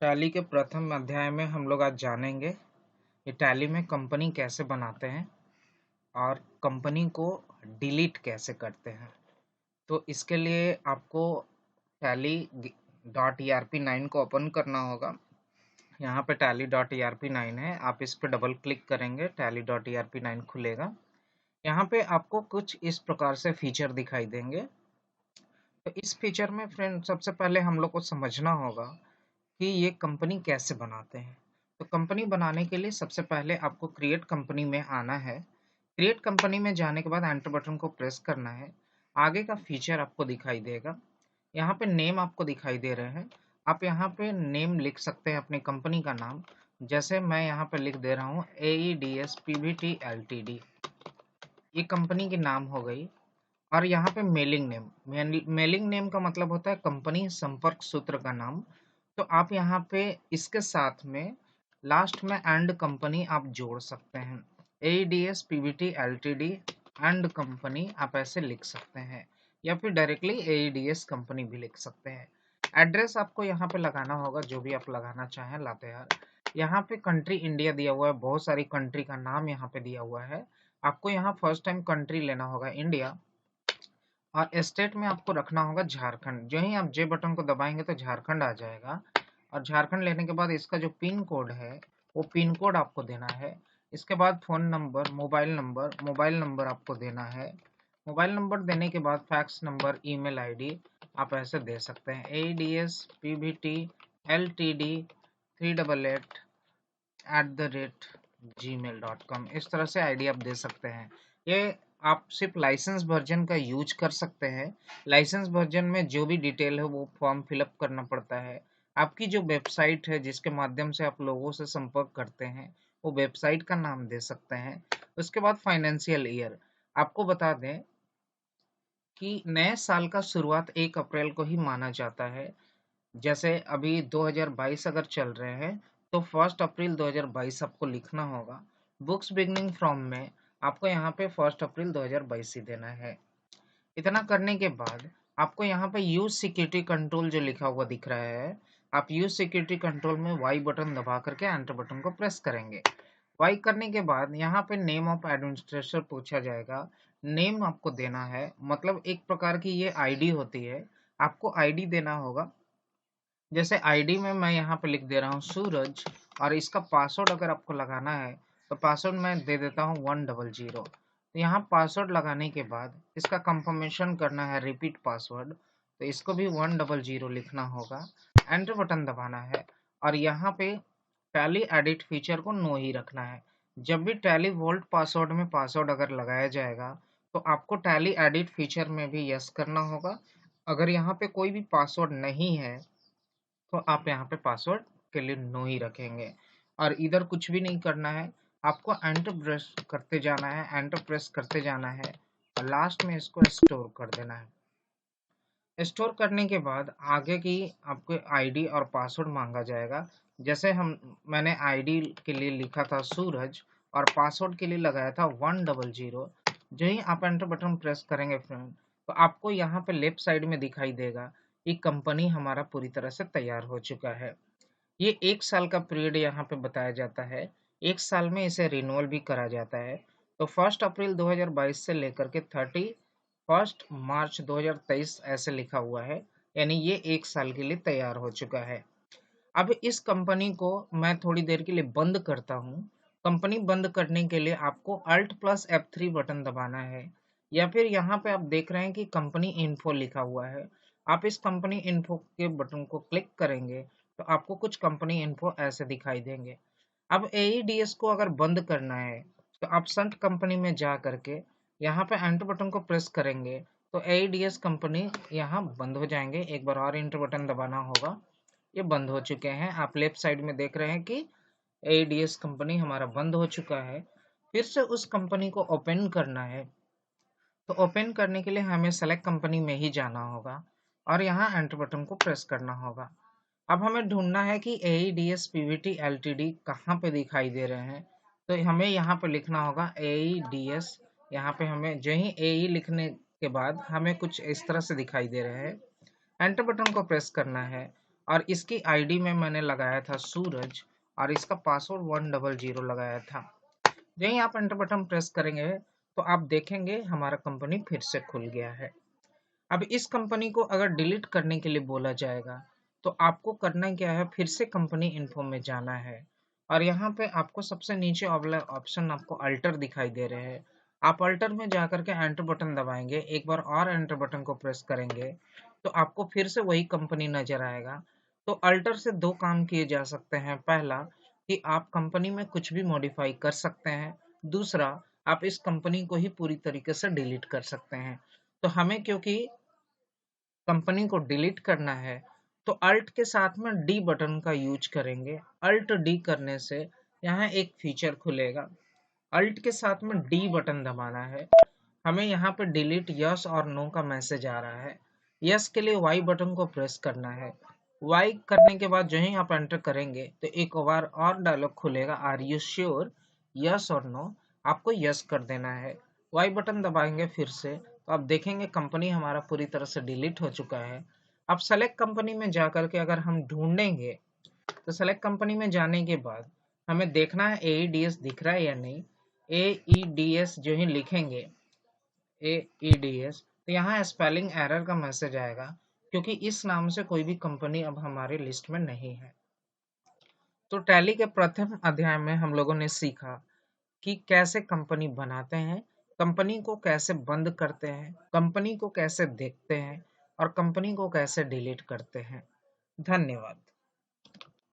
Tally के प्रथम अध्याय में हम लोग आज जानेंगे कि टैली में कंपनी कैसे बनाते हैं और कंपनी को डिलीट कैसे करते हैं। तो इसके लिए आपको टैली डॉट ERP9 को ओपन करना होगा। यहाँ पे टैली डॉट ERP9 है, आप इस पर डबल क्लिक करेंगे, टैली डॉट ERP9 खुलेगा। यहाँ पे आपको कुछ इस प्रकार से फीचर दिखाई देंगे। तो इस फीचर में फ्रेंड सबसे पहले हम लोग को समझना होगा कि ये कंपनी कैसे बनाते हैं। तो कंपनी बनाने के लिए सबसे पहले आपको क्रिएट कंपनी में आना है। क्रिएट कंपनी में जाने के बाद एंटर बटन को प्रेस करना है। आगे का फीचर आपको दिखाई देगा। यहाँ पे नेम आपको दिखाई दे रहे हैं। आप यहाँ पे नेम लिख सकते हैं अपनी कंपनी का नाम। जैसे मैं यहाँ पे लिख दे रहा हूँ AEDS PVT LTD, ये कंपनी की नाम हो गई। और यहाँ पे मेलिंग नेम, मेलिंग नेम का मतलब होता है कंपनी संपर्क सूत्र का नाम। तो आप यहाँ पे इसके साथ में लास्ट में एंड कंपनी आप जोड़ सकते हैं। AEDS PVT LTD and company आप ऐसे लिख सकते हैं, या फिर डायरेक्टली AEDS कंपनी भी लिख सकते हैं। एड्रेस आपको यहाँ पे लगाना होगा, जो भी आप लगाना चाहें लातेहार। यहाँ पे कंट्री इंडिया दिया हुआ है, बहुत सारी कंट्री का नाम यहाँ पे दिया हुआ है। आपको यहाँ फर्स्ट टाइम कंट्री लेना होगा इंडिया, और स्टेट में आपको रखना होगा झारखंड। जो ही आप जे बटन को दबाएंगे तो झारखंड आ जाएगा। और झारखंड लेने के बाद इसका जो पिन कोड है वो पिन कोड आपको देना है। इसके बाद फ़ोन नंबर, मोबाइल नंबर आपको देना है। मोबाइल नंबर देने के बाद फैक्स नंबर, ईमेल आईडी आप ऐसे दे सकते हैं। AEDS PVT LTD 388@gmail.com, इस तरह से आईडी आप दे सकते हैं। ये आप सिर्फ लाइसेंस वर्जन का यूज कर सकते हैं। लाइसेंस वर्जन में जो भी डिटेल है वो फॉर्म फिलअप करना पड़ता है। आपकी जो वेबसाइट है जिसके माध्यम से आप लोगों से संपर्क करते हैं वो वेबसाइट का नाम दे सकते हैं। उसके बाद फाइनेंशियल ईयर आपको बता दें कि नए साल का शुरुआत 1 अप्रैल को ही माना जाता है। जैसे अभी 2022 अगर चल रहे हैं तो 1 अप्रैल 2022 आपको लिखना होगा। बुक्स बिगनिंग फ्रॉम में आपको यहाँ पे 1 अप्रैल 2022 ही देना है। इतना करने के बाद आपको यहाँ पे यूज सिक्योरिटी कंट्रोल जो लिखा हुआ दिख रहा है, आप यूज सिक्योरिटी कंट्रोल में वाई बटन दबा करके एंटर बटन को प्रेस करेंगे। वाई करने के बाद यहाँ पे नेम ऑफ एडमिनिस्ट्रेटर पूछा जाएगा। नेम आपको देना है, मतलब एक प्रकार की ये आईडी होती है, आपको आईडी देना होगा। जैसे आईडी में मैं यहाँ पे लिख दे रहा हूँ सूरज, और इसका पासवर्ड अगर आपको लगाना है तो पासवर्ड मैं दे देता हूँ 100। तो यहाँ पासवर्ड लगाने के बाद इसका कंफर्मेशन करना है, रिपीट पासवर्ड, तो इसको भी 100 लिखना होगा। एंटर बटन दबाना है और यहाँ पे टैली एडिट फीचर को नो ही रखना है। जब भी टैली वोल्ट पासवर्ड में पासवर्ड अगर लगाया जाएगा तो आपको टैली एडिट फीचर में भी यस करना होगा। अगर यहाँ पे कोई भी पासवर्ड नहीं है तो आप यहाँ पे पासवर्ड के लिए नो ही रखेंगे, और इधर कुछ भी नहीं करना है। आपको एंटर प्रेस करते जाना है, एंटर प्रेस करते जाना है, और लास्ट में इसको स्टोर कर देना है। स्टोर करने के बाद आगे की आपको आईडी और पासवर्ड मांगा जाएगा। जैसे मैंने आईडी के लिए लिखा था सूरज और पासवर्ड के लिए लगाया था 100। जो ही आप एंटर बटन प्रेस करेंगे फ्रेंड, तो आपको यहाँ पे लेफ्ट साइड में दिखाई देगा कि कंपनी हमारा पूरी तरह से तैयार हो चुका है। ये 1 साल का पीरियड यहाँ पे बताया जाता है। 1 साल में इसे रिन्यूअल भी करा जाता है। तो 1 अप्रैल 2022 से लेकर के 31 मार्च 2023 ऐसे लिखा हुआ है, यानी ये 1 साल के लिए तैयार हो चुका है। अब इस कंपनी को मैं थोड़ी देर के लिए बंद करता हूँ। कंपनी बंद करने के लिए आपको अल्ट प्लस F3 बटन दबाना है, या फिर यहाँ पे आप देख रहे हैं कि कंपनी इन्फो लिखा हुआ है। आप इस कंपनी इन्फो के बटन को क्लिक करेंगे तो आपको कुछ कंपनी इन्फो ऐसे दिखाई देंगे। अब AEDS को अगर बंद करना है तो आप संट कंपनी में जा करके यहाँ पे एंटर बटन को प्रेस करेंगे तो AEDS कंपनी यहाँ बंद हो जाएंगे। एक बार और एंटर बटन दबाना होगा, ये बंद हो चुके हैं। आप लेफ्ट साइड में देख रहे हैं कि AEDS कंपनी हमारा बंद हो चुका है। फिर से उस कंपनी को ओपन करना है, तो ओपन करने के लिए हमें सेलेक्ट कंपनी में ही जाना होगा और यहाँ एंटर बटन को प्रेस करना होगा। अब हमें ढूंढना है कि AEDS PVT LTD कहाँ पे दिखाई दे रहे हैं, तो हमें यहाँ पे लिखना होगा AEDS। यहाँ पे हमें जो ही AE लिखने के बाद हमें कुछ इस तरह से दिखाई दे रहे हैं। एंटर बटन को प्रेस करना है और इसकी आईडी में मैंने लगाया था सूरज और इसका पासवर्ड 100 लगाया था। यहीं आप एंटर बटन प्रेस करेंगे तो आप देखेंगे हमारा कंपनी फिर से खुल गया है। अब इस कंपनी को अगर डिलीट करने के लिए बोला जाएगा तो आपको करना क्या है, फिर से कंपनी इन्फो में जाना है और यहाँ पे आपको सबसे नीचे वाला ऑप्शन आपको अल्टर दिखाई दे रहे हैं। आप अल्टर में जाकर के एंटर बटन दबाएंगे, एक बार और एंटर बटन को प्रेस करेंगे तो आपको फिर से वही कंपनी नजर आएगा। तो अल्टर से दो काम किए जा सकते हैं, पहला कि आप कंपनी में कुछ भी मॉडिफाई कर सकते हैं, दूसरा आप इस कंपनी को ही पूरी तरीके से डिलीट कर सकते हैं। तो हमें क्योंकि कंपनी को डिलीट करना है तो अल्ट के साथ में डी बटन का यूज करेंगे। अल्ट डी करने से यहाँ एक फीचर खुलेगा, अल्ट के साथ में डी बटन दबाना है। हमें यहाँ पे डिलीट यस और नो का मैसेज आ रहा है। यस के लिए वाई बटन को प्रेस करना है। वाई करने के बाद जो ही आप एंटर करेंगे तो एक बार और डायलॉग खुलेगा, आर यू श्योर, यस और नो, आपको यस कर देना है। वाई बटन दबाएंगे फिर से तो आप देखेंगे कंपनी हमारा पूरी तरह से डिलीट हो चुका है। अब सेलेक्ट कंपनी में जाकर के अगर हम ढूंढेंगे तो सेलेक्ट कंपनी में जाने के बाद हमें देखना है AEDS दिख रहा है या नहीं। AEDS जो ही लिखेंगे AEDS तो यहाँ स्पेलिंग एरर का मैसेज आएगा क्योंकि इस नाम से कोई भी कंपनी अब हमारी लिस्ट में नहीं है। तो टैली के प्रथम अध्याय में हम लोगों ने सीखा कि कैसे कंपनी बनाते हैं, कंपनी को कैसे बंद करते हैं, कंपनी को कैसे देखते हैं और कंपनी को कैसे डिलीट करते हैं। धन्यवाद।